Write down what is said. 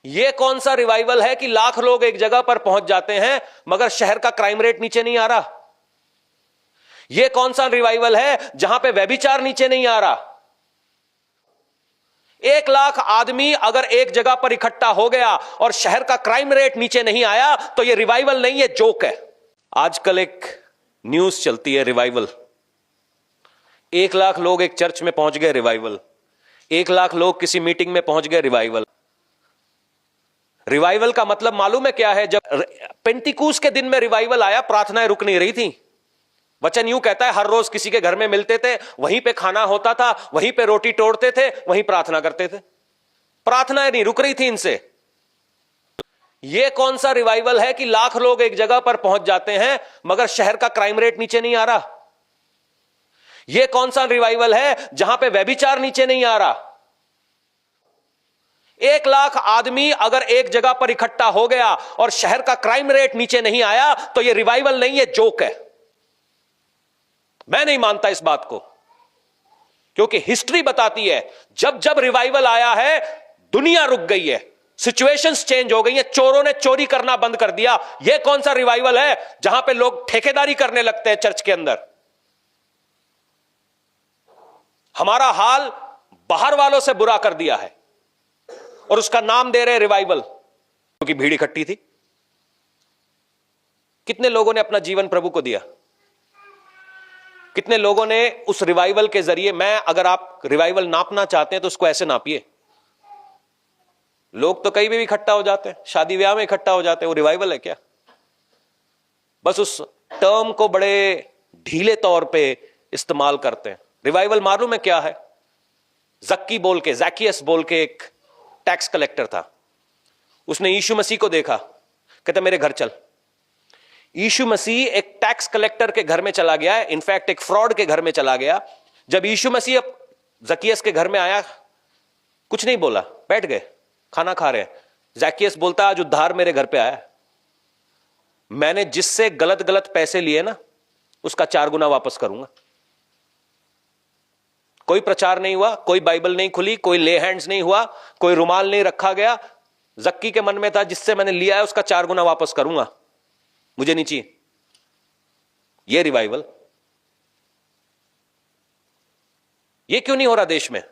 यह कौन सा रिवाइवल है कि लाख लोग एक जगह पर पहुंच जाते हैं मगर शहर का क्राइम रेट नीचे नहीं आ रहा? यह कौन सा रिवाइवल है जहां पे व्यभिचार नीचे नहीं आ रहा? 1 लाख आदमी अगर एक जगह पर इकट्ठा हो गया और शहर का क्राइम रेट नीचे नहीं आया तो यह रिवाइवल नहीं, यह जोक है। आजकल एक न्यूज चलती है रिवाइवल। 1 लाख लोग एक चर्च में पहुंच गए, रिवाइवल। 1 लाख लोग किसी मीटिंग में पहुंच गए, रिवाइवल। रिवाइवल का मतलब मालूम है क्या है? जब पेंटिकूस के दिन में रिवाइवल आया, प्रार्थनाएं रुक नहीं रही थी। वचन यूं कहता है, हर रोज किसी के घर में मिलते थे, वहीं पे खाना होता था, वहीं पे रोटी तोड़ते थे, वहीं प्रार्थना करते थे। प्रार्थनाएं नहीं रुक रही थी इनसे। यह कौन सा रिवाइवल है कि लाख लोग एक जगह पर पहुंच जाते हैं मगर शहर का क्राइम रेट नीचे नहीं आ रहा? यह कौन सा रिवाइवल है जहां पे व्यभिचार नीचे नहीं आ रहा? 1 लाख आदमी अगर एक जगह पर इकट्ठा हो गया और शहर का क्राइम रेट नीचे नहीं आया तो यह रिवाइवल नहीं, यह जोक है। मैं नहीं मानता इस बात को, क्योंकि हिस्ट्री बताती है जब जब रिवाइवल आया है दुनिया रुक गई है, सिचुएशंस चेंज हो गई है, चोरों ने चोरी करना बंद कर दिया। यह कौन सा रिवाइवल है जहां पे लोग ठेकेदारी करने लगते हैं चर्च के अंदर? हमारा हाल बाहर वालों से बुरा कर दिया है और उसका नाम दे रहे रिवाइवल, क्योंकि भीड़ इकट्ठी थी। कितने लोगों ने अपना जीवन प्रभु को दिया? कितने लोगों ने उस रिवाइवल के जरिए, मैं अगर आप रिवाइवल नापना चाहते हैं तो उसको ऐसे नापिए। लोग तो कहीं भी इकट्ठा हो जाते हैं, शादी ब्याह में इकट्ठा हो जाते हैं, वो रिवाइवल है क्या? बस उस टर्म को बड़े ढीले तौर पे इस्तेमाल करते हैं। रिवाइवल मालूम है क्या है? जैकियस बोल के एक टैक्स कलेक्टर था। उसने यीशु मसीह को देखा, कहता मेरे घर चल। यीशु मसीह एक टैक्स कलेक्टर के घर में चला गया है, इनफैक्ट एक फ्रॉड के घर में चला गया। जब यीशु मसीह जकियस के घर में आया, कुछ नहीं बोला, बैठ गए, खाना खा रहे हैं। जकियस बोलता आज उद्धार मेरे घर पे आया, मैंने जिससे गलत गलत पैसे लिए ना उसका 4 गुना वापस करूंगा। कोई प्रचार नहीं हुआ, कोई बाइबल नहीं खुली, कोई ले हैंड्स नहीं हुआ, कोई रुमाल नहीं रखा गया। जक्की के मन में था जिससे मैंने लिया है उसका 4 गुना वापस करूंगा, मुझे नहीं चाहिए। यह रिवाइवल, यह क्यों नहीं हो रहा देश में?